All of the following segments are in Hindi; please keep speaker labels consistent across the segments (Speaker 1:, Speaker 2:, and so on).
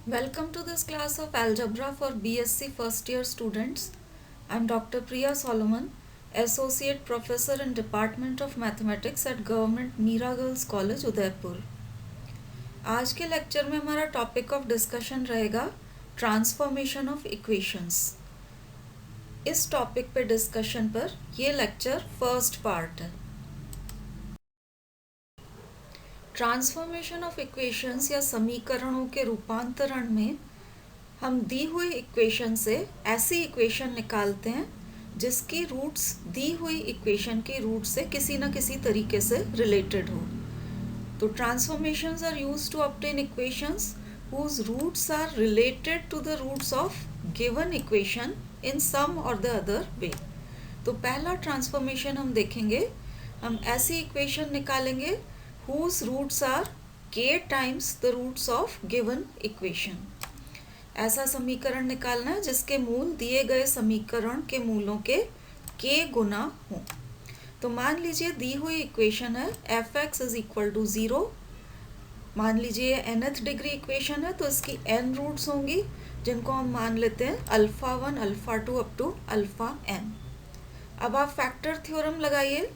Speaker 1: Welcome to this class of Algebra for BSc first year students. I am Dr. Priya Solomon, Associate Professor in Department of Mathematics at Government Meera Girls College, Udaipur. आज के लेक्चर में हमारा टॉपिक ऑफ डिस्कशन रहेगा ट्रांसफॉर्मेशन ऑफ इक्वेशंस। इस टॉपिक पे डिस्कशन पर ये लेक्चर फर्स्ट पार्ट है। ट्रांसफॉर्मेशन ऑफ इक्वेशंस या समीकरणों के रूपांतरण में हम दी हुई इक्वेशन से ऐसी इक्वेशन निकालते हैं जिसकी रूट्स दी हुई इक्वेशन के रूट से किसी न किसी तरीके से रिलेटेड हो। तो transformations are used to obtain equations whose roots are related to the roots of given equation in some or the other way। तो पहला ट्रांसफॉर्मेशन हम देखेंगे, हम ऐसी इक्वेशन निकालेंगे whose roots are k times the roots of given equation। ऐसा समीकरण निकालना है जिसके मूल दिए गए समीकरण के मूलों के k गुना हो। तो मान लीजिए दी हुई इक्वेशन है f(x) इज इक्वल टू 0। मान लीजिए nth डिग्री इक्वेशन है तो इसकी n रूट्स होंगी जिनको हम मान लेते हैं alpha 1, alpha 2 up to alpha n। अब आप फैक्टर थ्योरम लगाइए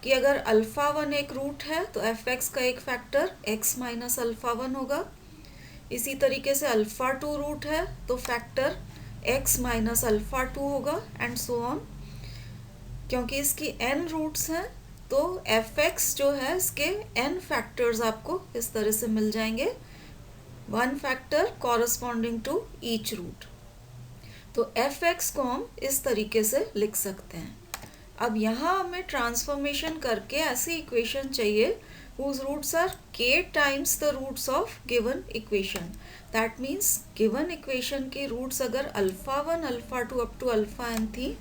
Speaker 1: कि अगर अल्फा 1 एक रूट है तो f(x) का एक फैक्टर x माइनस अल्फा 1 होगा। इसी तरीके से अल्फा 2 रूट है तो फैक्टर x माइनस अल्फा 2 होगा एंड सो ऑन। क्योंकि इसकी n रूट्स हैं तो f(x) जो है इसके n फैक्टर्स आपको इस तरह से मिल जाएंगे, one factor corresponding to each root. तो f(x) को हम इस तरीके से लिख सकते हैं। अब यहाँ हमें ट्रांसफॉर्मेशन करके ऐसी इक्वेशन चाहिए whose roots are k times the roots of given equation। That means given equation की रूट्स अगर alpha 1, alpha 2 up to alpha n थी,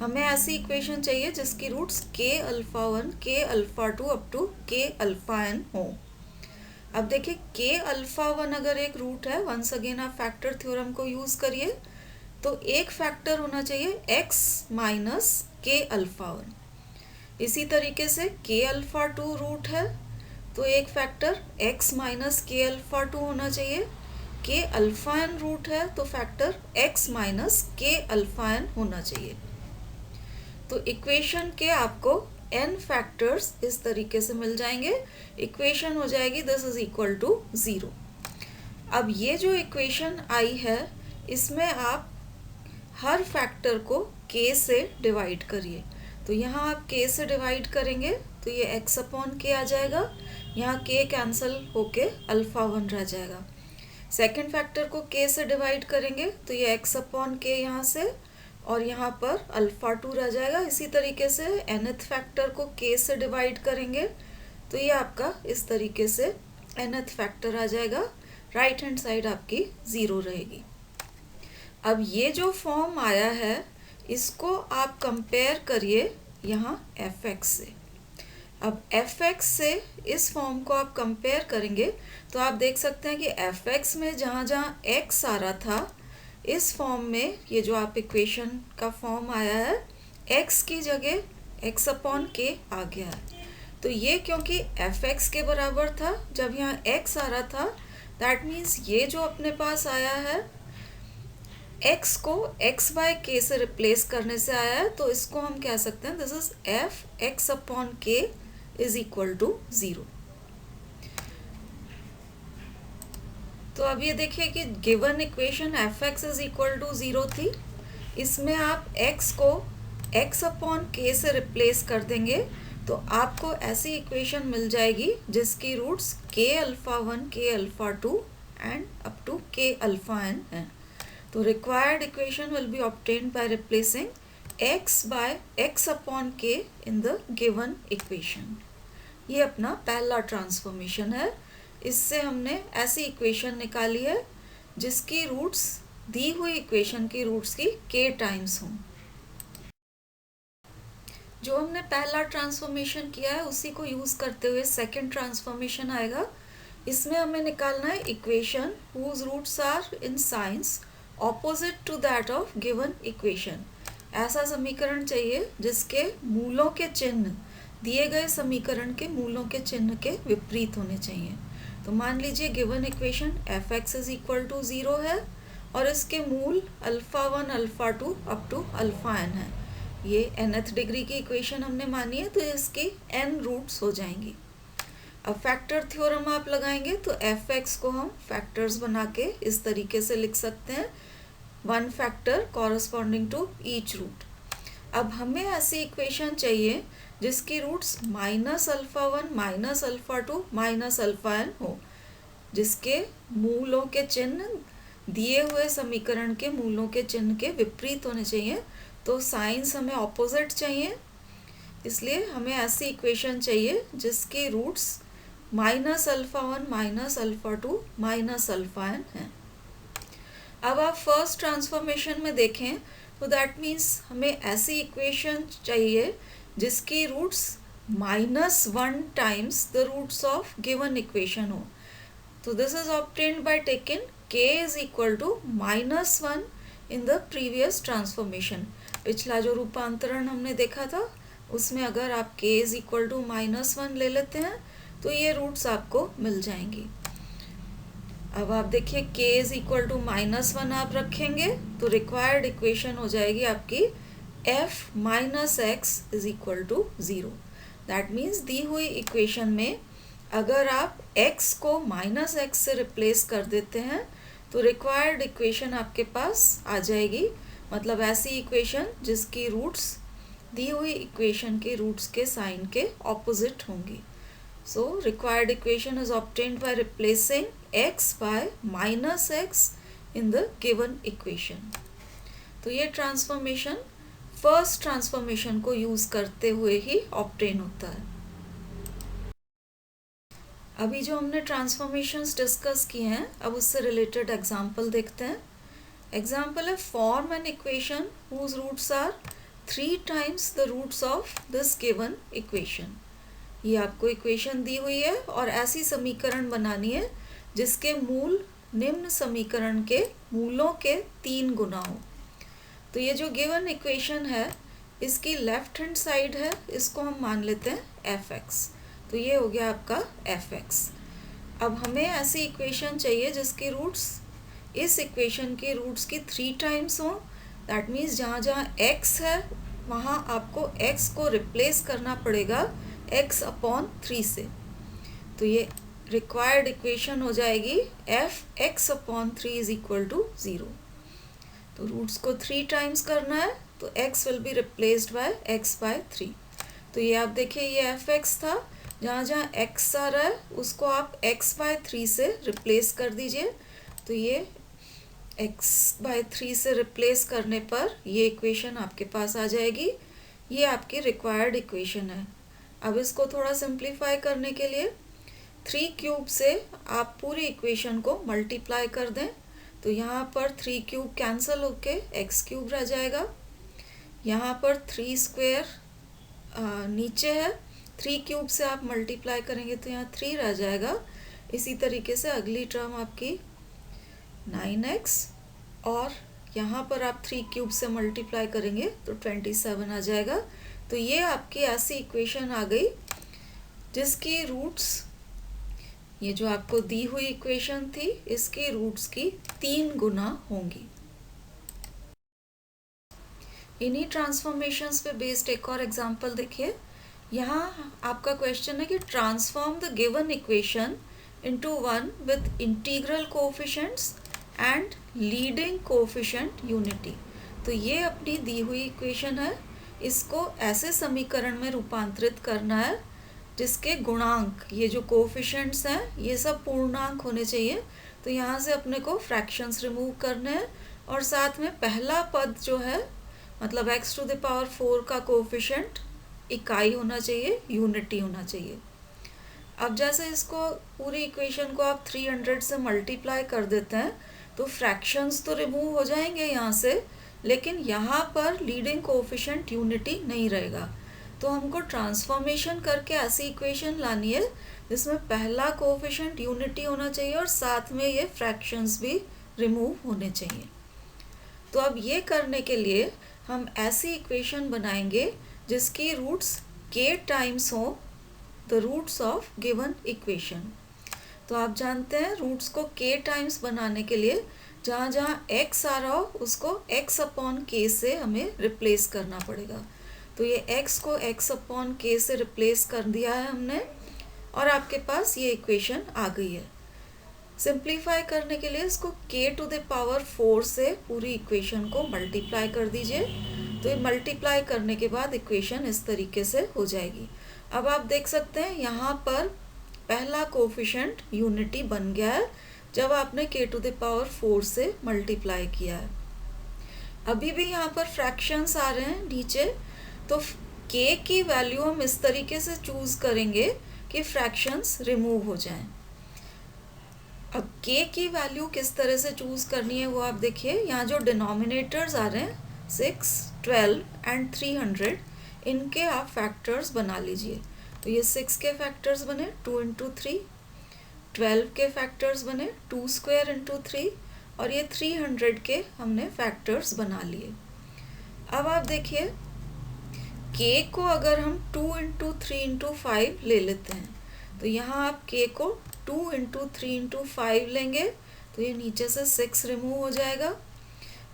Speaker 1: हमें ऐसी इक्वेशन चाहिए जिसकी roots k alpha 1, k alpha 2 up to k alpha n हो। अब देखिए k अल्फा 1 अगर एक रूट है, वंस अगेन आप फैक्टर थ्योरम को यूज करिए, तो एक फैक्टर होना चाहिए x माइनस के अल्फा 1। इसी तरीके से के अल्फा 2 रूट है तो एक फैक्टर x माइनस के अल्फा 2 होना चाहिए। के अल्फा n रूट है तो फैक्टर x माइनस के अल्फा n होना चाहिए। तो इक्वेशन के आपको n फैक्टर्स इस तरीके से मिल जाएंगे। इक्वेशन हो जाएगी दिस इज इक्वल टू 0। अब ये जो इक्वेशन आई है इसमें आप हर फैक्टर को k से डिवाइड करिए। तो यहाँ आप k से डिवाइड करेंगे तो ये x अपॉन k आ जाएगा, यहाँ k कैंसिल होके अल्फा 1 रह जाएगा। सेकंड फैक्टर को k से डिवाइड करेंगे तो ये x अपॉन k यहाँ से और यहाँ पर अल्फा 2 रह जाएगा। इसी तरीके से nth फैक्टर को k से डिवाइड करेंगे तो ये आपका इस तरीके से nth फैक्टर आ जाएगा। राइट हैंड साइड आपकी 0 रहेगी। अब ये जो फॉर्म आया है इसको आप कंपेयर करिए यहाँ f(x) से। अब f(x) से इस फॉर्म को आप कंपेयर करेंगे तो आप देख सकते हैं कि f(x) में जहाँ जहाँ x आ रहा था इस फॉर्म में ये जो आप इक्वेशन का फॉर्म आया है x की जगह x अपॉन k आ गया है। तो ये क्योंकि f(x) के बराबर था जब यहाँ x आ रहा था, दैट मीन्स ये जो अपने पास आया है x को x बाय k से रिप्लेस करने से आया है, तो इसको हम कह सकते हैं this is f(x) upon k is equal to 0। तो अब ये देखिए कि given equation f(x) is equal to 0 थी, इसमें आप x को x अपॉन k से रिप्लेस कर देंगे तो आपको ऐसी इक्वेशन मिल जाएगी जिसकी roots k alpha 1, k alpha 2 and up to k alpha n है। तो required equation will be obtained by replacing x by x upon k in the given equation। ये अपना पहला ट्रांसफॉर्मेशन है। इससे हमने ऐसी इक्वेशन निकाली है जिसकी रूट्स दी हुई इक्वेशन की रूट्स की k टाइम्स हों। जो हमने पहला ट्रांसफॉर्मेशन किया है उसी को यूज करते हुए सेकंड ट्रांसफॉर्मेशन आएगा। इसमें हमें निकालना है equation whose roots are in signs opposite to that of given equation। ऐसा समीकरण चाहिए जिसके मूलों के चिन्ह दिए गए समीकरण के मूलों के चिन्ह के विपरीत होने चाहिए। तो मान लीजिए given equation f x is equal to 0 है और इसके मूल alpha 1 alpha 2 up to alpha n है। ये nth डिग्री की इक्वेशन हमने मानी है, तो इसकी n रूट्स हो जाएंगी। अब फैक्टर थ्योरम आप लगाएंगे तो एफ एक्स को हम फैक्टर्स बना के इस तरीके से लिख सकते हैं, 1 factor corresponding to each root. अब हमें ऐसी इक्वेशन चाहिए जिसकी roots minus alpha 1 minus alpha 2 minus alpha n हो, जिसके मूलों के चिन्ह दिए हुए समीकरण के मूलों के चिन्ह के विपरीत होने चाहिए। तो साइंस हमें ऑपोजिट चाहिए, इसलिए हमें ऐसी इक्वेशन चाहिए जिसकी roots minus alpha 1 minus alpha 2 minus alpha n है। अब आप फर्स्ट ट्रांसफॉर्मेशन में देखें तो दैट मीन्स हमें ऐसी इक्वेशन चाहिए जिसकी roots -1 times the roots of given equation हो। तो this is obtained by taking k is equal to -1 in the previous transformation. पिछला जो रूपांतरण हमने देखा था उसमें अगर आप k इज इक्वल टू -1 ले लेते हैं तो ये रूट्स आपको मिल जाएंगी। अब आप देखिए k इज इक्वल टू -1 आप रखेंगे तो रिक्वायर्ड इक्वेशन हो जाएगी आपकी f minus x is equal to 0। That means दी हुई इक्वेशन में अगर आप x को माइनस एक्स से रिप्लेस कर देते हैं तो रिक्वायर्ड इक्वेशन आपके पास आ जाएगी, मतलब ऐसी इक्वेशन जिसकी रूट्स दी हुई इक्वेशन के रूट्स के साइन के ऑपोजिट होंगी। So required equation is obtained by replacing x by minus x in the given equation। तो ये ट्रांसफॉर्मेशन फर्स्ट ट्रांसफॉर्मेशन को यूज करते हुए ही ऑब्टेन होता है। अभी जो हमने ट्रांसफॉर्मेशंस डिस्कस किए हैं अब उससे रिलेटेड एग्जांपल देखते हैं। एग्जांपल है form an equation whose roots are 3 times the roots of this given equation. ये आपको इक्वेशन दी हुई है और ऐसी समीकरण बनानी है जिसके मूल निम्न समीकरण के मूलों के 3 गुना हो। तो ये जो गिवन इक्वेशन है इसकी लेफ्ट हैंड साइड है, इसको हम मान लेते हैं एफ एक्स। तो ये हो गया आपका एफ एक्स। अब हमें ऐसी इक्वेशन चाहिए जिसकी रूट्स इस इक्वेशन के रूट्स की 3 टाइम्स हो। दैट मीन्स जहाँ जहाँ एक्स है वहाँ आपको एक्स को रिप्लेस करना पड़ेगा x अपॉन 3 से। तो ये रिक्वायर्ड इक्वेशन हो जाएगी f x upon 3 is equal to 0। तो रूट्स को 3 टाइम्स करना है तो x will be replaced by x by 3। तो ये आप देखिए ये एफ एक्स था, जहाँ जहाँ x आ रहा है उसको आप x बाय 3 से रिप्लेस कर दीजिए। तो ये x बाय 3 से रिप्लेस करने पर ये इक्वेशन आपके पास आ जाएगी। ये आपकी रिक्वायर्ड इक्वेशन है। अब इसको थोड़ा सिंप्लीफाई करने के लिए 3 क्यूब से आप पूरी इक्वेशन को मल्टीप्लाई कर दें। तो यहाँ पर 3 क्यूब कैंसिल होके x क्यूब रह जाएगा। यहाँ पर 3 स्क्वायर नीचे है, 3 क्यूब से आप मल्टीप्लाई करेंगे तो यहाँ 3 रह जाएगा। इसी तरीके से अगली टर्म आपकी 9x और यहाँ पर आप 3 क्यूब से मल्टीप्लाई करेंगे तो 27 आ जाएगा। तो ये आपकी ऐसी इक्वेशन आ गई जिसकी रूट्स ये जो आपको दी हुई इक्वेशन थी इसके रूट्स की 3 गुना होंगी। इन्हीं ट्रांसफॉर्मेशंस पे बेस्ड एक और एग्जांपल देखिए। यहाँ आपका क्वेश्चन है कि transform the given equation into one with integral coefficients and leading coefficient unity. तो ये अपनी दी हुई इक्वेशन है, इसको ऐसे समीकरण में रूपांतरित करना है जिसके गुणांक ये जो कोएफिशिएंट्स हैं ये सब पूर्णांक होने चाहिए। तो यहाँ से अपने को फ्रैक्शंस रिमूव करने हैं और साथ में पहला पद जो है मतलब x टू द पावर 4 का कोएफिशिएंट इकाई होना चाहिए, यूनिटी होना चाहिए। अब जैसे इसको पूरी इक्वेशन को आप 300 से मल्टीप्लाई कर देते हैं तो फ्रैक्शंस तो रिमूव हो जाएंगे यहाँ से, लेकिन यहाँ पर लीडिंग कोएफिशिएंट यूनिटी नहीं रहेगा। तो हमको ट्रांसफॉर्मेशन करके ऐसी इक्वेशन लानी है जिसमें पहला कोएफिशिएंट यूनिटी होना चाहिए और साथ में ये फ्रैक्शंस भी रिमूव होने चाहिए। तो अब ये करने के लिए हम ऐसी इक्वेशन बनाएंगे जिसकी रूट्स k टाइम्स हो the roots of given equation. तो आप जानते हैं रूट्स को k टाइम्स बनाने के लिए जहाँ जहाँ x आ रहा हो उसको x अपॉन k से हमें रिप्लेस करना पड़ेगा। तो ये x को x अपॉन k से रिप्लेस कर दिया है हमने और आपके पास ये इक्वेशन आ गई है। सिंप्लीफाई करने के लिए इसको k टू द पावर 4 से पूरी इक्वेशन को मल्टीप्लाई कर दीजिए। तो ये मल्टीप्लाई करने के बाद इक्वेशन इस तरीके से हो जाएगी। अब आप देख सकते हैं यहाँ पर पहला कोफिशिएंट यूनिटी बन गया है जब आपने k टू द पावर 4 से मल्टीप्लाई किया है। अभी भी यहाँ पर फ्रैक्शंस आ रहे हैं नीचे, तो k की वैल्यू हम इस तरीके से चूज करेंगे कि फ्रैक्शंस रिमूव हो जाएं। अब k की वैल्यू किस तरह से चूज करनी है वो आप देखिए। यहाँ जो डिनोमिनेटर्स आ रहे हैं 6, 12 एंड 300, इनके आप फैक्टर्स बना लीजिए। तो ये 6 के फैक्टर्स बने 2 इंटू 3, 12 के फैक्टर्स बने 2 स्क्वायर इंटू 3 और ये 300 के हमने फैक्टर्स बना लिए। अब आप देखिए k को अगर हम 2 इंटू 3 इंटू 5 ले लेते हैं तो यहाँ आप k को 2 इंटू 3 इंटू 5 लेंगे तो ये नीचे से 6 रिमूव हो जाएगा।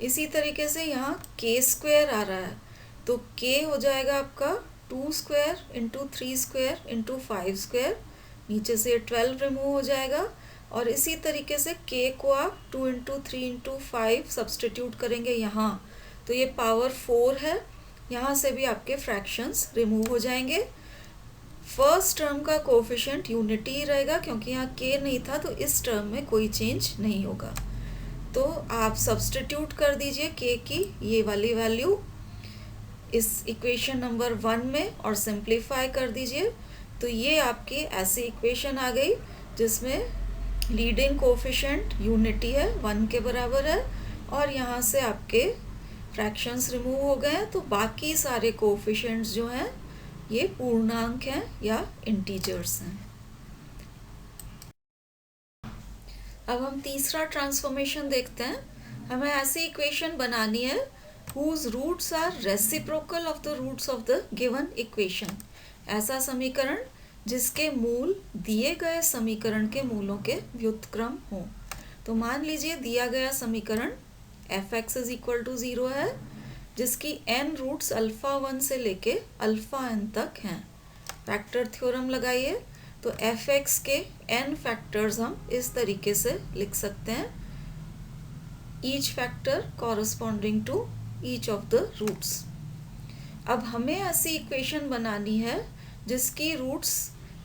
Speaker 1: इसी तरीके से यहाँ k स्क्वायर आ रहा है तो k हो जाएगा आपका 2 square into 3 square into 5 square, नीचे से 12 रिमूव हो जाएगा। और इसी तरीके से k को आप 2 इंटू 3 इंटू 5 सब्सटीट्यूट करेंगे यहाँ, तो ये पावर 4 है, यहाँ से भी आपके फ्रैक्शंस रिमूव हो जाएंगे। फर्स्ट टर्म का कोफिशिएंट यूनिटी ही रहेगा क्योंकि यहाँ k नहीं था, तो इस टर्म में कोई चेंज नहीं होगा। तो आप सब्सटीट्यूट कर दीजिए k की ये वाली वैल्यू इस इक्वेशन नंबर 1 में और सिंप्लीफाई कर दीजिए। तो ये आपकी ऐसी इक्वेशन आ गई जिसमें लीडिंग कोफिशिएंट यूनिटी है 1 के बराबर है और यहाँ से आपके फ्रैक्शंस रिमूव हो गए हैं। तो बाकी सारे कोफिशिएंट्स जो हैं ये पूर्णांक हैं या इंटीजर्स हैं। अब हम तीसरा ट्रांसफॉर्मेशन देखते हैं। हमें ऐसी इक्वेशन बनानी है whose roots are reciprocal of the roots of the given equation। ऐसा समीकरण जिसके मूल दिए गए समीकरण के मूलों के व्युत्क्रम हो। तो मान लीजिए दिया गया समीकरण f(x) = 0 है जिसकी n रूट्स अल्फा 1 से लेके अल्फा n तक हैं। फैक्टर थ्योरम लगाइए तो f(x) के n फैक्टर्स हम इस तरीके से लिख सकते हैं, each factor corresponding to each of the roots. अब हमें ऐसी इक्वेशन बनानी है जिसकी रूट्स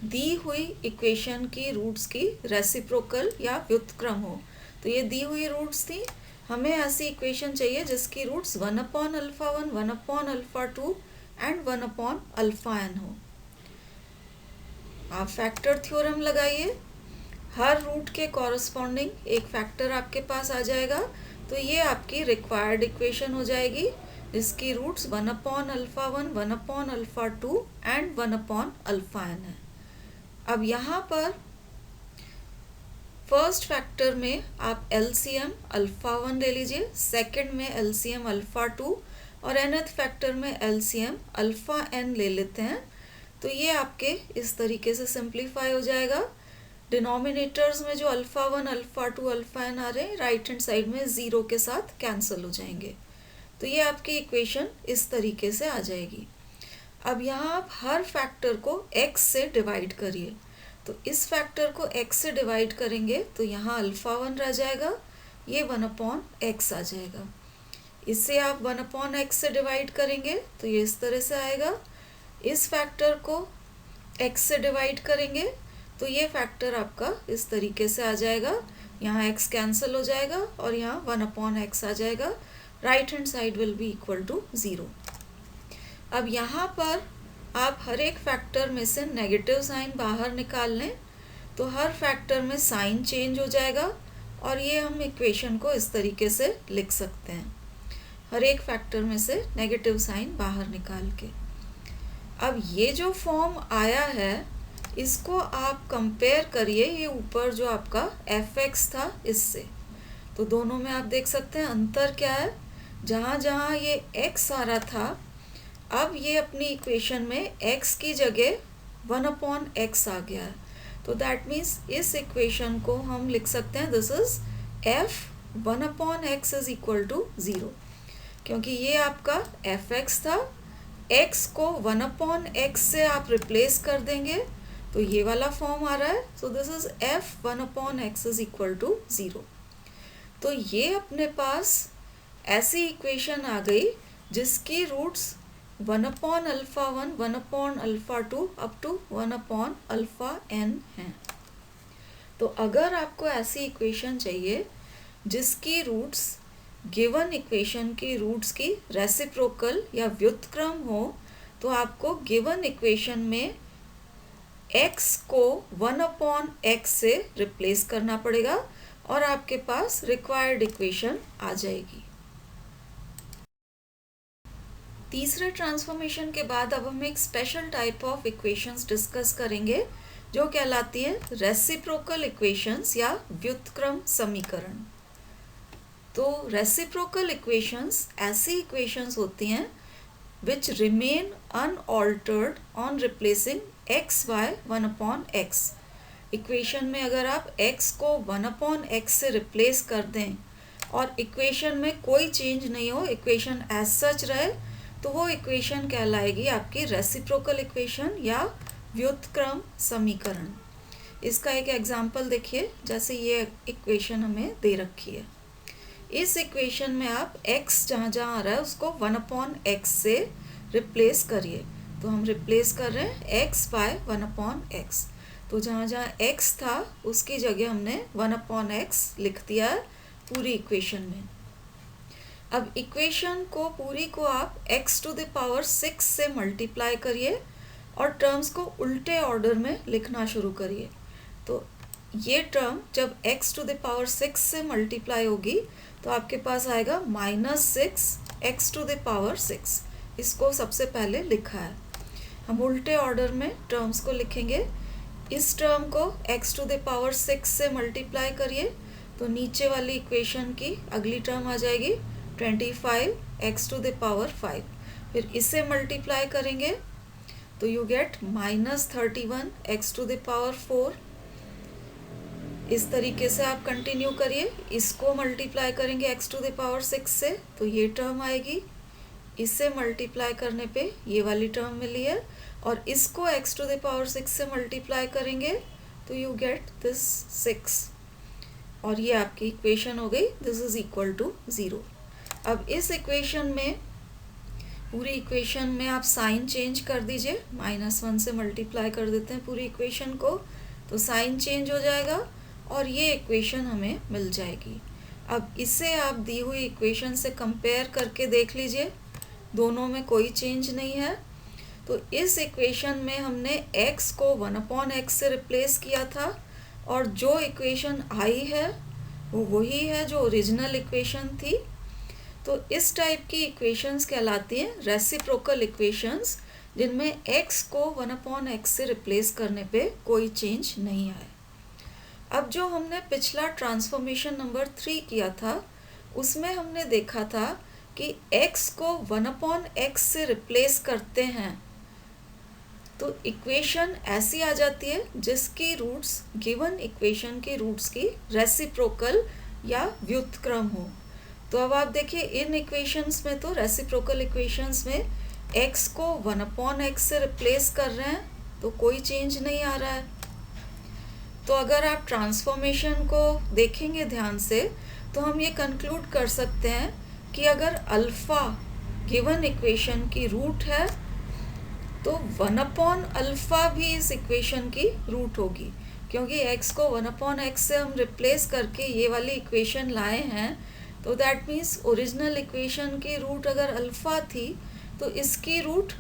Speaker 1: दी हुई इक्वेशन की रूट्स की रेसिप्रोकल या व्युत्क्रम हो। तो ये दी हुई रूट्स थी, हमें ऐसी इक्वेशन चाहिए जिसकी रूट्स 1/α1, 1/α2 एंड 1/αn हो। आप फैक्टर थ्योरम लगाइए, हर रूट के कॉरस्पॉन्डिंग एक फैक्टर आपके पास आ जाएगा। तो ये आपकी रिक्वायर्ड इक्वेशन हो जाएगी जिसकी रूट्स 1/α1, 1/α2 एंड 1/αn है। अब यहाँ पर फर्स्ट फैक्टर में आप LCM α1 ले लीजिए, सेकंड में LCM α2 और nth फैक्टर में LCM αn ले लेते हैं। तो ये आपके इस तरीके से सिंप्लीफाई हो जाएगा। डिनोमिनेटर्स में जो α1, α2, αn आ रहे हैं राइट हैंड साइड में 0 के साथ कैंसिल हो जाएंगे। तो ये आपकी इक्वेशन इस तरीके से आ जाएगी। अब यहाँ आप हर फैक्टर को x से डिवाइड करिए। तो इस फैक्टर को x से डिवाइड करेंगे तो यहाँ α1 रह जाएगा, ये 1/x आ जाएगा। इससे आप 1/x से डिवाइड करेंगे तो ये इस तरह से आएगा। इस फैक्टर को x से डिवाइड करेंगे तो ये फैक्टर आपका इस तरीके से आ जाएगा, यहाँ x कैंसिल हो जाएगा और यहाँ 1/x आ जाएगा। Right hand side will be equal to 0। अब यहाँ पर आप हर एक फैक्टर में से नेगेटिव साइन बाहर निकाल लें तो हर फैक्टर में साइन चेंज हो जाएगा और ये हम इक्वेशन को इस तरीके से लिख सकते हैं, हर एक फैक्टर में से नेगेटिव साइन बाहर निकाल के। अब ये जो फॉर्म आया है इसको आप कंपेयर करिए ये ऊपर जो आपका f(x) था इससे। तो दोनों में आप देख सकते हैं अंतर क्या है। जहाँ जहाँ ये x आ रहा था अब ये अपनी इक्वेशन में x की जगह 1/x आ गया है। तो दैट मीन्स इस इक्वेशन को हम लिख सकते हैं this is f 1/x is equal to 0, क्योंकि ये आपका fx था, x को 1/x से आप रिप्लेस कर देंगे तो ये वाला फॉर्म आ रहा है. So this is f 1/x is equal to 0. तो ये अपने पास ऐसी इक्वेशन आ गई जिसकी रूट्स 1/α1, 1/α2 अप टू 1/αn हैं. तो अगर आपको ऐसी इक्वेशन चाहिए जिसकी रूट्स गिवन इक्वेशन की रूट्स की रेसिप्रोकल या व्युत्क्रम हो, तो आपको गिवन इक्वेशन में x को 1/x से रिप्लेस करना पड़ेगा और आपके पास रिक्वायर्ड इक्वेशन आ जाएगी. तीसरे ट्रांसफॉर्मेशन के बाद अब हम एक special type of equations discuss करेंगे जो कहलाती है रेसिप्रोकल इक्वेशंस या व्युत्क्रम समीकरण. तो रेसिप्रोकल इक्वेशंस ऐसी इक्वेशंस होती हैं which remain unaltered on replacing x by 1/x. Equation में अगर आप x को 1/x से रिप्लेस कर दें और इक्वेशन में कोई चेंज नहीं हो, इक्वेशन एज सच रहे, तो वो इक्वेशन कहलाएगी आपकी रेसिप्रोकल इक्वेशन या व्युत्क्रम समीकरण. इसका एक एग्जांपल देखिए, जैसे ये इक्वेशन हमें दे रखी है. इस इक्वेशन में आप x जहाँ जहाँ आ रहा है उसको 1/x से रिप्लेस करिए. तो हम रिप्लेस कर रहे हैं x by 1/x. तो जहाँ जहाँ x था उसकी जगह हमने 1/x लिख दिया है पूरी इक्वेशन में. अब इक्वेशन को पूरी को आप x to the power 6 से मल्टीप्लाई करिए और टर्म्स को उल्टे ऑर्डर में लिखना शुरू करिए. तो ये टर्म जब x to the power 6 से मल्टीप्लाई होगी तो आपके पास आएगा -6 x to the power 6. इसको सबसे पहले लिखा है. हम उल्टे ऑर्डर में टर्म्स को लिखेंगे. इस टर्म को x to the power 6 से मल्टीप्लाई करिए तो नीचे वाली इक्वेशन की अगली टर्म आ जाएगी 25 x to the power 5. फिर इसे मल्टीप्लाई करेंगे तो you get -31 x to the power 4. इस तरीके से आप कंटिन्यू करिए. इसको मल्टीप्लाई करेंगे x to the power 6 से तो ये टर्म आएगी. इससे मल्टीप्लाई करने पे ये वाली टर्म मिली है और इसको x to the power 6 से मल्टीप्लाई करेंगे तो यू गेट दिस 6 और ये आपकी इक्वेशन हो गई. This is equal to 0. अब इस इक्वेशन में पूरी इक्वेशन में आप साइन चेंज कर दीजिए. -1 से मल्टीप्लाई कर देते हैं पूरी इक्वेशन को तो साइन चेंज हो जाएगा और ये इक्वेशन हमें मिल जाएगी. अब इसे आप दी हुई इक्वेशन से कंपेयर करके देख लीजिए, दोनों में कोई चेंज नहीं है. तो इस इक्वेशन में हमने x को 1/x से रिप्लेस किया था और जो इक्वेशन आई है वो वही है जो ओरिजिनल इक्वेशन थी. तो इस टाइप की इक्वेशंस कहलाती हैं रेसिप्रोकल इक्वेशंस जिनमें x को 1/x से रिप्लेस करने पे कोई चेंज नहीं आया. अब जो हमने पिछला ट्रांसफॉर्मेशन नंबर 3 किया था उसमें हमने देखा था कि x को 1/x से रिप्लेस करते हैं तो इक्वेशन ऐसी आ जाती है जिसकी रूट्स गिवन इक्वेशन की रूट्स की रेसिप्रोकल या व्युत्क्रम हो. तो अब आप देखिए इन इक्वेशंस में तो रेसिप्रोकल इक्वेशंस में x को 1/x से रिप्लेस कर रहे हैं तो कोई चेंज नहीं आ रहा है. तो अगर आप ट्रांसफॉर्मेशन को देखेंगे ध्यान से तो हम ये कंक्लूड कर सकते हैं कि अगर अल्फ़ा गिवन इक्वेशन की रूट है तो 1/अल्फ़ा भी इस इक्वेशन की रूट होगी, क्योंकि x को 1/x से हम रिप्लेस करके ये वाली इक्वेशन लाए हैं. तो दैट मीन्स ओरिजिनल इक्वेशन की रूट अगर अल्फ़ा थी तो इसकी रूट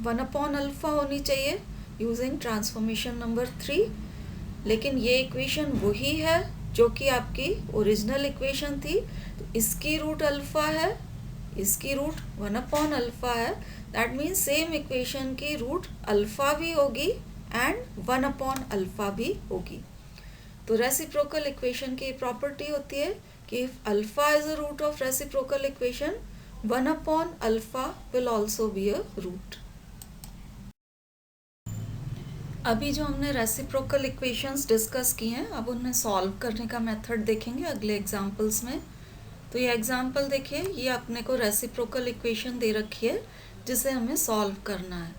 Speaker 1: 1/अल्फ़ा होनी चाहिए यूजिंग ट्रांसफॉर्मेशन नंबर 3. लेकिन ये इक्वेशन वही है जो कि आपकी ओरिजिनल इक्वेशन थी. तो इसकी रूट अल्फ़ा है, इसकी रूट 1/अल्फ़ा है. दैट मीन्स सेम इक्वेशन की रूट अल्फ़ा भी होगी एंड 1/अल्फ़ा भी होगी. तो रेसिप्रोकल इक्वेशन की प्रॉपर्टी होती है कि if alpha is a root of reciprocal equation 1/अल्फ़ा will also be a root. अभी जो हमने रेसिप्रोकल इक्वेशंस डिस्कस की हैं, अब उन्हें सॉल्व करने का मेथड देखेंगे अगले एग्जांपल्स में। तो ये एग्जांपल देखिए, ये अपने को रेसिप्रोकल इक्वेशन दे रखी है जिसे हमें सॉल्व करना है।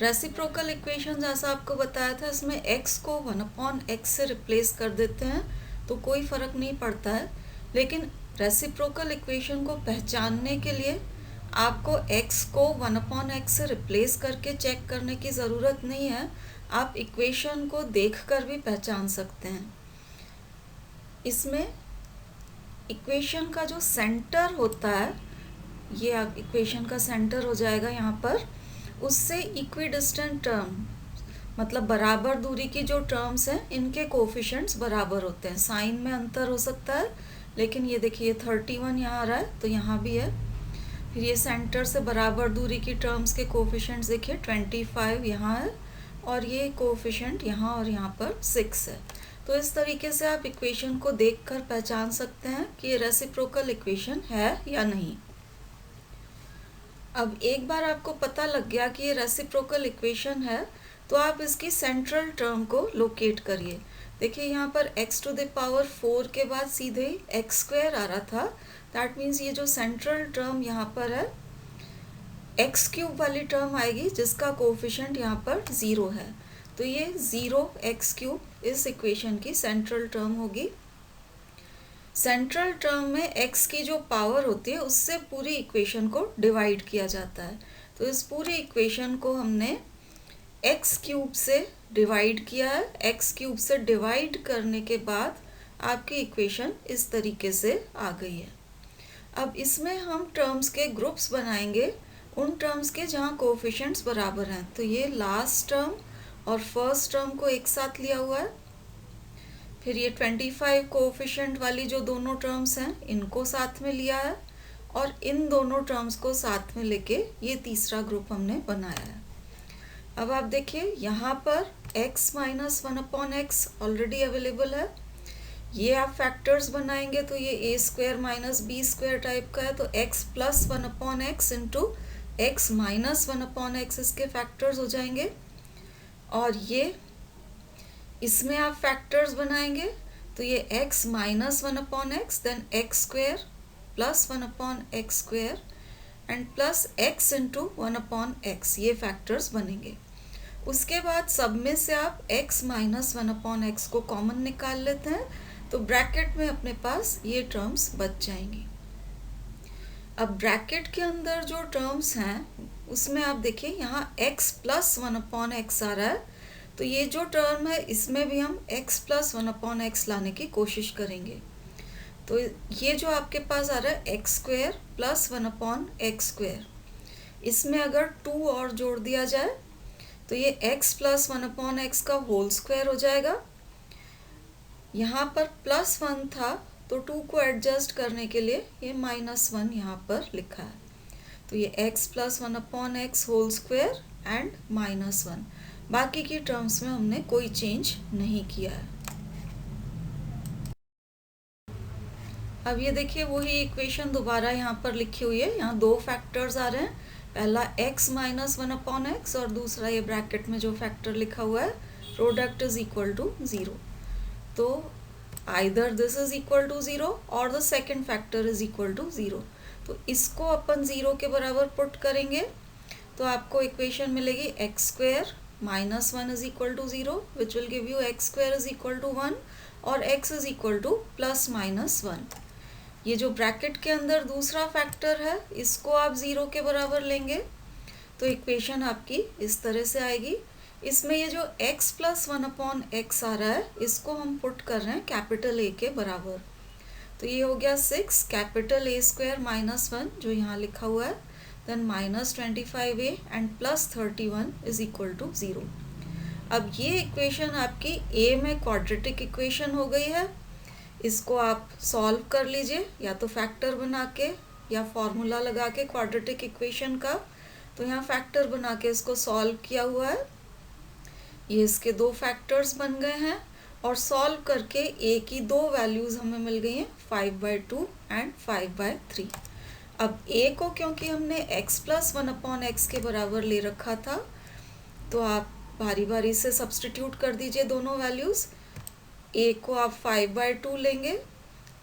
Speaker 1: रेसिप्रोकल इक्वेशन जैसा आपको बताया था, इसमें x को 1/x से रिप्लेस कर देते हैं तो कोई फ़र्क नहीं पड़ता है, लेकिन रेसिप्रोकल इक्वेशन को पहचानने के लिए आपको x को 1/x से रिप्लेस करके चेक करने की ज़रूरत नहीं है, आप इक्वेशन को देखकर भी पहचान सकते हैं। इसमें इक्वेशन का जो सेंटर होता है, ये आप इक्वेशन का सेंटर हो जाएगा यहाँ पर, उससे इक्विडिस्टेंट टर्म मतलब बराबर दूरी की जो टर्म्स हैं इनके कोफिशिएंट्स बराबर होते हैं। साइन में अंतर हो सकता है, लेकिन ये देखिए 31 यहाँ आ रहा है तो यहाँ भी है। फिर ये सेंटर से बराबर दूरी की टर्म्स के कोफिशिएंट्स देखिए 25 यहाँ है, और ये कोफिशिएंट यहाँ और यहाँ पर 6 है। तो इस तरीके से आप इक्वेशन को देखकर पहचान सकते हैं कि ये रेसिप्रोकल इक्वेशन है या नहीं। अब एक बार आपको पता लग गया कि ये रेसिप्रोकल इक्वेशन है, तो आप इसकी सेंट्रल टर्म को लोकेट करिए। देखिए यहाँ पर x टू द पावर 4 के बाद सीधे ही x² आ रहा था, दैट मीन्स ये जो सेंट्रल टर्म यहाँ पर है x³ वाली टर्म आएगी जिसका कोफिशिएंट यहाँ पर 0 है। तो ये 0x³ इस इक्वेशन की सेंट्रल टर्म होगी। सेंट्रल टर्म में x की जो पावर होती है उससे पूरी इक्वेशन को डिवाइड किया जाता है। तो इस पूरी इक्वेशन को हमने x³ से डिवाइड किया है। x³ से डिवाइड करने के बाद आपकी इक्वेशन इस तरीके से आ गई है। अब इसमें हम टर्म्स के ग्रुप्स बनाएंगे, उन टर्म्स के जहाँ कोफिशिएंट्स बराबर हैं। तो ये लास्ट टर्म और फर्स्ट टर्म को एक साथ लिया हुआ है। फिर ये 25 कोफिशिएंट वाली जो दोनों टर्म्स हैं इनको साथ में लिया है, और इन दोनों टर्म्स को साथ में लेके ये तीसरा ग्रुप हमने बनाया है। अब आप देखिए यहाँ पर x minus 1/x already available है। ये आप फैक्टर्स बनाएंगे तो ये a² माइनस b² टाइप का है, तो x plus 1/x into x minus 1/x इसके फैक्टर्स हो जाएंगे। और ये इसमें आप फैक्टर्स बनाएंगे तो ये x minus 1/x then x² plus 1/x² and plus x into 1/x, ये फैक्टर्स बनेंगे। उसके बाद सब में से आप x माइनस 1/x को कॉमन निकाल लेते हैं, तो ब्रैकेट में अपने पास ये टर्म्स बच जाएंगी। अब ब्रैकेट के अंदर जो टर्म्स हैं उसमें आप देखिए यहाँ x प्लस 1/x आ रहा है, तो ये जो टर्म है इसमें भी हम x प्लस 1/x लाने की कोशिश करेंगे। तो ये जो आपके पास आ रहा है x² प्लस 1/x², इसमें अगर 2 और जोड़ दिया जाए तो ये x प्लस 1/x का होल स्क्वायर हो जाएगा। यहाँ पर प्लस 1 था तो 2 को एडजस्ट करने के लिए ये -1 यहाँ पर लिखा है। तो ये x plus 1/x whole square and -1, बाकी की टर्म्स में हमने कोई चेंज नहीं किया है। अब ये देखिए वही इक्वेशन दोबारा यहाँ पर लिखी हुई है। यहाँ दो फैक्टर्स आ रहे हैं, पहला x माइनस 1/x और दूसरा ये ब्रैकेट में जो फैक्टर लिखा हुआ है प्रोडक्ट इज इक्वल टू 0। तो either this is equal to 0 और the second factor is equal to 0। तो इसको अपन 0 के बराबर पुट करेंगे तो आपको इक्वेशन मिलेगी x² minus 1 is equal to 0 which will give you x² is equal to 1 और x is equal to plus -1। ये जो ब्रैकेट के अंदर दूसरा फैक्टर है इसको आप 0 के बराबर लेंगे तो इक्वेशन आपकी इस तरह से आएगी। इसमें ये जो x प्लस 1/x आ रहा है इसको हम पुट कर रहे हैं कैपिटल A के बराबर, तो ये हो गया 6 कैपिटल A² माइनस 1 जो यहाँ लिखा हुआ है, then -25A and plus 31 is equal to 0। अब ये इक्वेशन आपकी A में क्वाड्रेटिक इक्वेशन हो गई है। इसको आप सॉल्व कर लीजिए, या तो फैक्टर बना के या फॉर्मूला लगा के क्वाड्रेटिक इक्वेशन का। तो यहाँ फैक्टर बना के इसको सॉल्व किया हुआ है, ये इसके दो फैक्टर्स बन गए हैं और सॉल्व करके a की दो वैल्यूज़ हमें मिल गई हैं 5/2 एंड 5/3। अब a को क्योंकि हमने x प्लस 1/x के बराबर ले रखा था तो आप बारी बारी से सब्स्टिट्यूट कर दीजिए दोनों वैल्यूज़। a को आप 5/2 लेंगे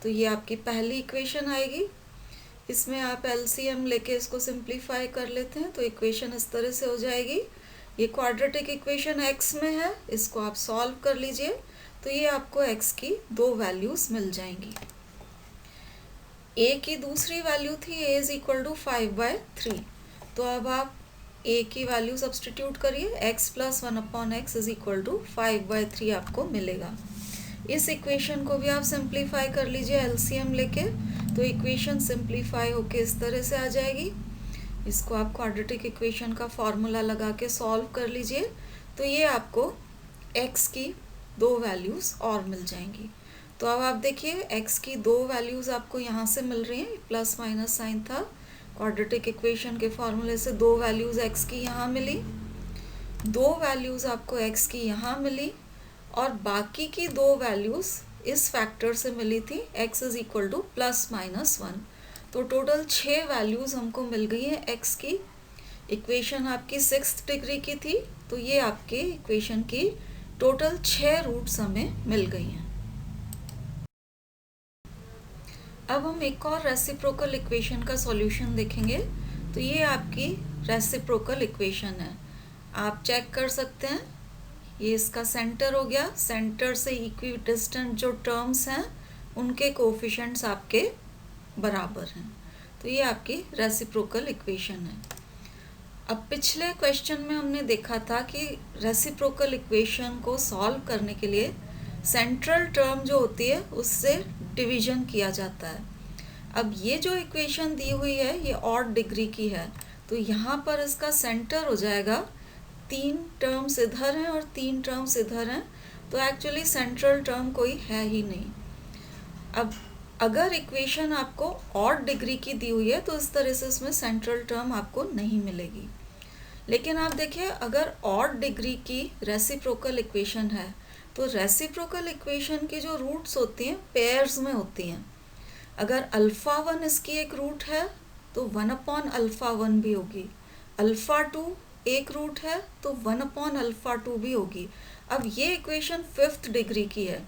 Speaker 1: तो ये आपकी पहली इक्वेशन आएगी। इसमें आप एलसीएम लेके इसको सिंप्लीफाई कर लेते हैं तो इक्वेशन इस तरह से हो जाएगी। ये क्वाड्रेटिक इक्वेशन x में है, इसको आप सॉल्व कर लीजिए तो ये आपको x की दो वैल्यूज़ मिल जाएंगी। a की दूसरी वैल्यू थी a इज इक्वल टू 5/3, तो अब आप a की वैल्यू सब्स्टिट्यूट करिए, x plus 1/x is equal to 5/3 आपको मिलेगा। इस इक्वेशन को भी आप सिंप्लीफाई कर लीजिए एलसीएम लेके, तो इक्वेशन सिंप्लीफाई होके इस तरह से आ जाएगी। इसको आप क्वाड्रेटिक इक्वेशन का फॉर्मूला लगा के सॉल्व कर लीजिए तो ये आपको x की दो वैल्यूज़ और मिल जाएंगी। तो अब आप देखिए x की दो वैल्यूज़ आपको यहाँ से मिल रही हैं, प्लस माइनस साइन था, क्वाड्रेटिक इक्वेशन के फॉर्मूले से दो वैल्यूज़ x की यहाँ मिली, दो वैल्यूज़ आपको x की यहाँ मिली और बाकी की दो वैल्यूज़ इस फैक्टर से मिली थी x is equal to plus minus 1। तो टोटल 6 वैल्यूज़ हमको मिल गई हैं x की। इक्वेशन आपकी 6th डिग्री की थी तो ये आपके इक्वेशन की टोटल 6 रूट्स हमें मिल गई हैं। अब हम एक और रेसिप्रोकल इक्वेशन का सॉल्यूशन देखेंगे। तो ये आपकी रेसिप्रोकल इक्वेशन है, आप चेक कर सकते हैं। ये इसका सेंटर हो गया, सेंटर से इक्विडिस्टेंट जो टर्म्स हैं उनके कोएफिशिएंट्स आपके बराबर हैं, तो ये आपकी रेसिप्रोकल इक्वेशन है। अब पिछले क्वेश्चन में हमने देखा था कि रेसिप्रोकल इक्वेशन को सॉल्व करने के लिए सेंट्रल टर्म जो होती है उससे डिवीजन किया जाता है। अब ये जो इक्वेशन दी हुई है ये ऑड डिग्री की है, तो यहाँ पर इसका सेंटर हो जाएगा, 3 टर्म्स इधर हैं और 3 टर्म्स इधर हैं, तो एक्चुअली सेंट्रल टर्म कोई है ही नहीं। अब अगर इक्वेशन आपको ऑड डिग्री की दी हुई है तो इस तरह से इसमें सेंट्रल टर्म आपको नहीं मिलेगी। लेकिन आप देखिए अगर ऑड डिग्री की रेसिप्रोकल इक्वेशन है तो रेसिप्रोकल इक्वेशन की जो रूट्स होती हैं पेयर्स में होती हैं। अगर अल्फ़ा 1 इसकी एक रूट है तो 1/α1 भी होगी, अल्फ़ा 2 एक रूट है तो 1/α2 भी होगी। अब ये इक्वेशन 5th डिग्री की है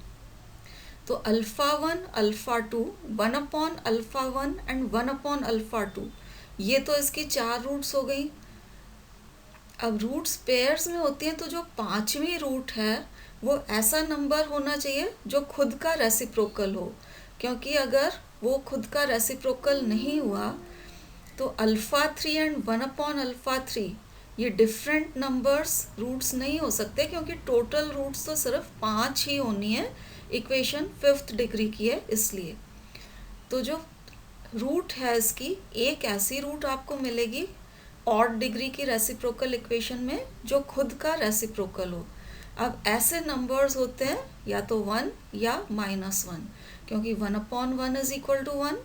Speaker 1: तो अल्फ़ा 1, अल्फ़ा 2, 1/α1 एंड 1/α2, ये तो इसकी 4 रूट्स हो गई। अब रूट्स पेयर्स में होती हैं तो जो 5वीं रूट है वो ऐसा नंबर होना चाहिए जो खुद का रेसिप्रोकल हो, क्योंकि अगर वो खुद का रेसिप्रोकल नहीं हुआ तो अल्फ़ा 3 एंड 1/α3 ये डिफरेंट नंबर्स रूट्स नहीं हो सकते, क्योंकि टोटल रूट्स तो सिर्फ 5 ही होनी है, इक्वेशन 5th डिग्री की है इसलिए। तो जो रूट है इसकी एक ऐसी रूट आपको मिलेगी ऑड डिग्री की रेसिप्रोकल इक्वेशन में जो खुद का रेसिप्रोकल हो। अब ऐसे नंबर्स होते हैं या तो 1 या -1, क्योंकि 1/1 is equal to 1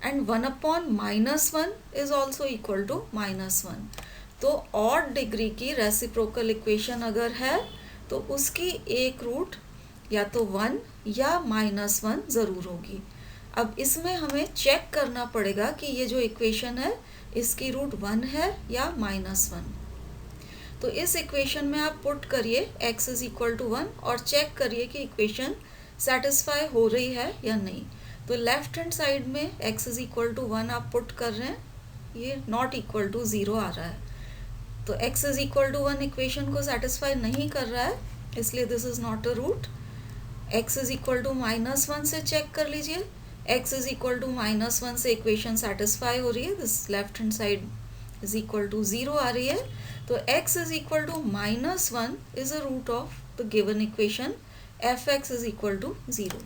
Speaker 1: and 1/-1 is also equal to -1। तो ऑड डिग्री की रेसिप्रोकल इक्वेशन अगर है तो उसकी एक रूट या तो 1 या -1 ज़रूर होगी। अब इसमें हमें चेक करना पड़ेगा कि ये जो इक्वेशन है इसकी रूट 1 है या -1। तो इस इक्वेशन में आप पुट करिए x इज इक्वल टू 1 और चेक करिए कि इक्वेशन सेटिस्फाई हो रही है या नहीं। तो लेफ्ट हैंड साइड में x इज इक्वल टू 1 आप पुट कर रहे हैं, ये नॉट इक्वल टू 0 आ रहा है, तो x is equal to 1 equation को सेटिस्फाई नहीं कर रहा है, इसलिए this is not a root. x is equal to -1 से चेक कर लीजिए, x इज इक्वल टू -1 से इक्वेशन सेटिस्फाई हो रही है, this left hand side is equal to 0 आ रही है, तो x is equal to -1 is a root of the given equation f(x) is equal to 0।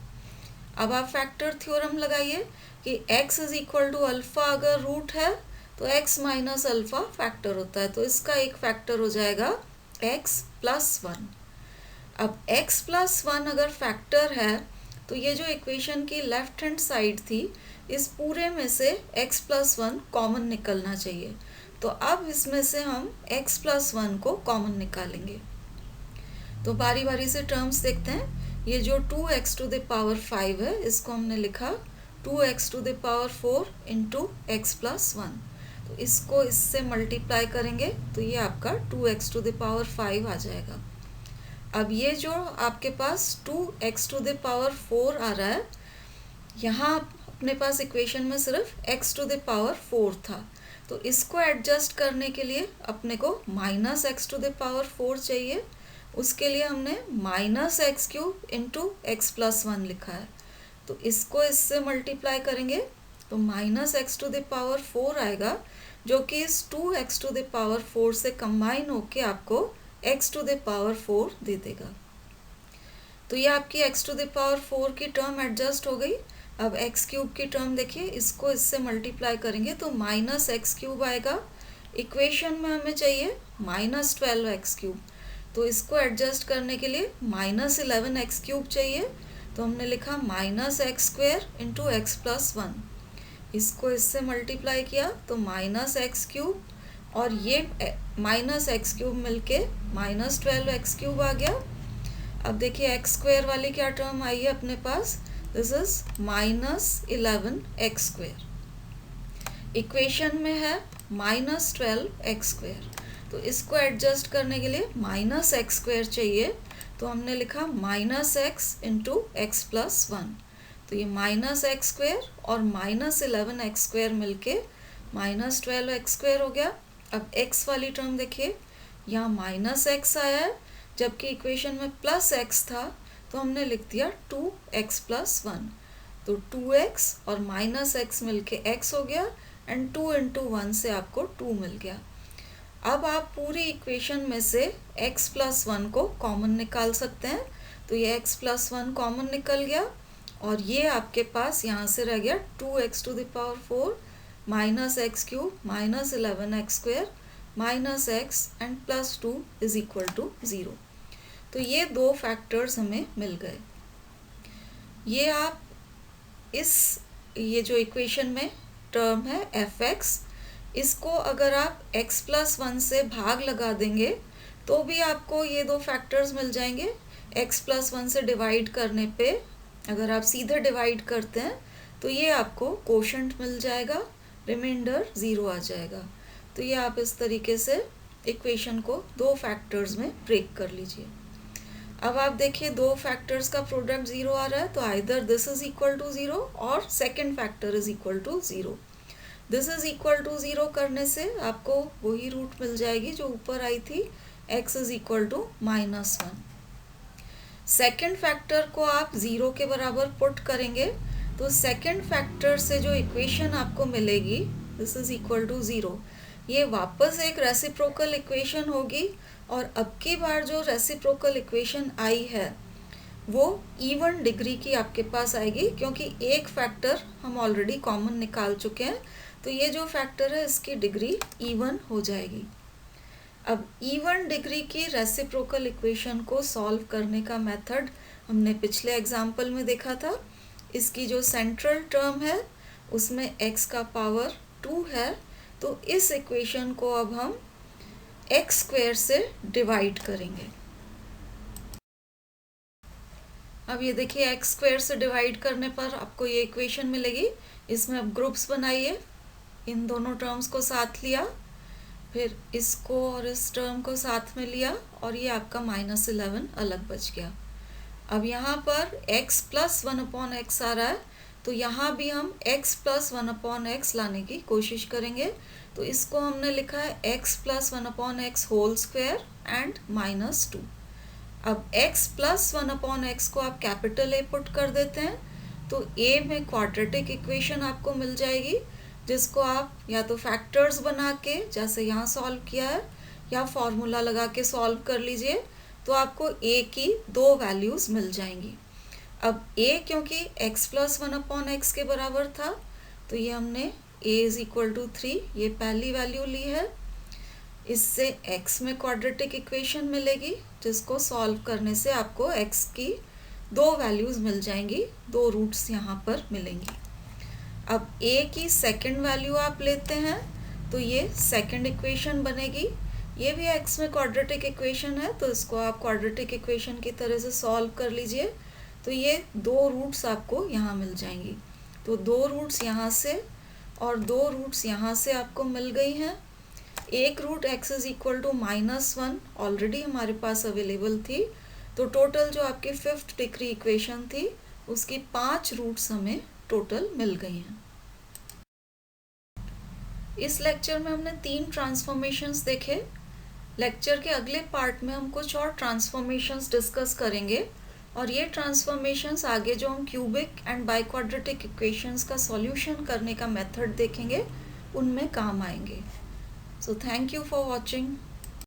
Speaker 1: अब आप फैक्टर थ्योरम लगाइए कि x is equal to alpha अगर रूट है तो x माइनस अल्फा फैक्टर होता है, तो इसका एक फैक्टर हो जाएगा x प्लस 1। अब x प्लस 1 अगर फैक्टर है तो ये जो इक्वेशन की लेफ्ट हैंड साइड थी इस पूरे में से x प्लस 1 कॉमन निकलना चाहिए, तो अब इसमें से हम x प्लस 1 को कॉमन निकालेंगे। तो बारी बारी से टर्म्स देखते हैं। ये जो 2x टू द पावर 5 है इसको हमने लिखा 2x to the power 4 into x plus 1। तो इसको इससे मल्टीप्लाई करेंगे तो ये आपका 2x टू द पावर 5 आ जाएगा। अब ये जो आपके पास 2x टू द पावर 4 आ रहा है, यहाँ अपने पास इक्वेशन में सिर्फ x टू द पावर 4 था, तो इसको एडजस्ट करने के लिए अपने को minus x to the power 4 चाहिए। उसके लिए हमने minus x cube into x plus 1 लिखा है, तो इसको इससे मल्टीप्लाई करेंगे तो minus x to the power 4 आएगा, जो कि इस 2x टू द पावर 4 से कंबाइन होके आपको x टू द पावर 4 दे देगा। तो ये आपकी x टू द पावर 4 की टर्म एडजस्ट हो गई। अब x क्यूब की टर्म देखिए, इसको इससे मल्टीप्लाई करेंगे तो माइनस एक्स क्यूब आएगा। इक्वेशन में हमें चाहिए माइनस 12x क्यूब, तो इसको एडजस्ट करने के लिए माइनस 11x क्यूब चाहिए, तो हमने लिखा minus x square into x plus 1। इसको इससे मल्टीप्लाई किया तो माइनस एक्स क्यूब और ये माइनस एक्स क्यूब मिलके माइनस 12x क्यूब आ गया। अब देखिए एक्स स्क्वेयर वाली क्या टर्म आई है अपने पास, this is minus 11x square. Equation में है माइनस 12x स्क्वेयर, तो इसको एडजस्ट करने के लिए माइनस एक्स स्क्वेयर चाहिए, तो हमने लिखा minus x into x plus 1। तो ये माइनस एक्स स्क्वेयर और माइनस 11x स्क्वेयर मिलके माइनस 12x स्क्वेयर हो गया। अब x वाली टर्म देखिए, यहाँ माइनस एक्स आया है, जबकि इक्वेशन में प्लस x था, तो हमने लिख दिया 2x प्लस 1। तो 2x और माइनस एक्स मिलके x हो गया एंड 2 इंटू 1 से आपको 2 मिल गया। अब आप पूरी इक्वेशन में से x प्लस 1 को कॉमन निकाल सकते हैं, तो ये x प्लस 1 कॉमन निकल गया और ये आपके पास यहाँ से रह गया 2x to the power 4 minus x cube minus 11x square minus x and plus 2 is equal to 0। तो ये दो फैक्टर्स हमें मिल गए। ये आप ये जो इक्वेशन में टर्म है fx, इसको अगर आप x प्लस 1 से भाग लगा देंगे तो भी आपको ये दो फैक्टर्स मिल जाएंगे। x प्लस 1 से डिवाइड करने पे अगर आप सीधे डिवाइड करते हैं तो ये आपको कोशेंट मिल जाएगा, रिमाइंडर 0 आ जाएगा। तो ये आप इस तरीके से इक्वेशन को दो फैक्टर्स में ब्रेक कर लीजिए। अब आप देखिए दो फैक्टर्स का प्रोडक्ट 0 आ रहा है, तो either this is equal to 0 और second factor is equal to 0। This is equal to 0 करने से आपको वही रूट मिल जाएगी जो ऊपर आई थी, x is equal to minus 1। Second factor को आप 0 के बराबर पुट करेंगे तो सेकेंड फैक्टर से जो इक्वेशन आपको मिलेगी, दिस इज इक्वल टू 0, ये वापस एक रेसिप्रोकल इक्वेशन होगी। और अब की बार जो रेसिप्रोकल इक्वेशन आई है वो इवन डिग्री की आपके पास आएगी, क्योंकि एक फैक्टर हम ऑलरेडी कॉमन निकाल चुके हैं, तो ये जो फैक्टर है इसकी डिग्री इवन हो जाएगी। अब इवन डिग्री की रेसिप्रोकल इक्वेशन को सॉल्व करने का मेथड हमने पिछले एग्जाम्पल में देखा था। इसकी जो सेंट्रल टर्म है उसमें x का पावर 2 है, तो इस इक्वेशन को अब हम एक्स स्क्वेयर से डिवाइड करेंगे। अब ये देखिए एक्स स्क्वेयर से डिवाइड करने पर आपको ये इक्वेशन मिलेगी। इसमें अब ग्रुप्स बनाइए, इन दोनों टर्म्स को साथ लिया, फिर इसको और इस टर्म को साथ में लिया और ये आपका माइनस 11 अलग बच गया। अब यहाँ पर x प्लस 1/x आ रहा है, तो यहाँ भी हम x प्लस 1/x लाने की कोशिश करेंगे। तो इसको हमने लिखा है x plus 1/x whole square and minus 2। अब x प्लस 1/x को आप कैपिटल A पुट कर देते हैं तो A में क्वाड्रेटिक इक्वेशन आपको मिल जाएगी, जिसको आप या तो फैक्टर्स बना के जैसे यहाँ सॉल्व किया है या फॉर्मूला लगा के सॉल्व कर लीजिए, तो आपको A की दो वैल्यूज़ मिल जाएंगी। अब A क्योंकि x प्लस 1/x के बराबर था, तो ये हमने a इज इक्वल टू 3 ये पहली वैल्यू ली है। इससे x में क्वाड्रेटिक इक्वेशन मिलेगी, जिसको सॉल्व करने से आपको x की दो वैल्यूज़ मिल जाएंगी, दो रूट्स यहाँ पर मिलेंगी। अब a की सेकंड वैल्यू आप लेते हैं तो ये सेकंड इक्वेशन बनेगी। ये भी x में क्वाड्रेटिक इक्वेशन है, तो इसको आप क्वाड्रेटिक इक्वेशन की तरह से सॉल्व कर लीजिए, तो ये दो रूट्स आपको यहाँ मिल जाएंगी। तो दो रूट्स यहाँ से और 2 रूट्स यहाँ से आपको मिल गई हैं। एक root x is equal to -1 already हमारे पास अवेलेबल थी, तो टोटल जो आपकी 5th डिग्री इक्वेशन थी उसकी 5 रूट्स हमें टोटल मिल गई हैं। इस लेक्चर में हमने 3 ट्रांसफॉर्मेशंस देखे। लेक्चर के अगले पार्ट में हम कुछ और ट्रांसफॉर्मेशंस डिस्कस करेंगे, और ये ट्रांसफॉर्मेशंस आगे जो हम क्यूबिक एंड बाइक्वाड्रेटिक इक्वेशंस का सॉल्यूशन करने का मेथड देखेंगे उनमें काम आएंगे। So thank you for watching.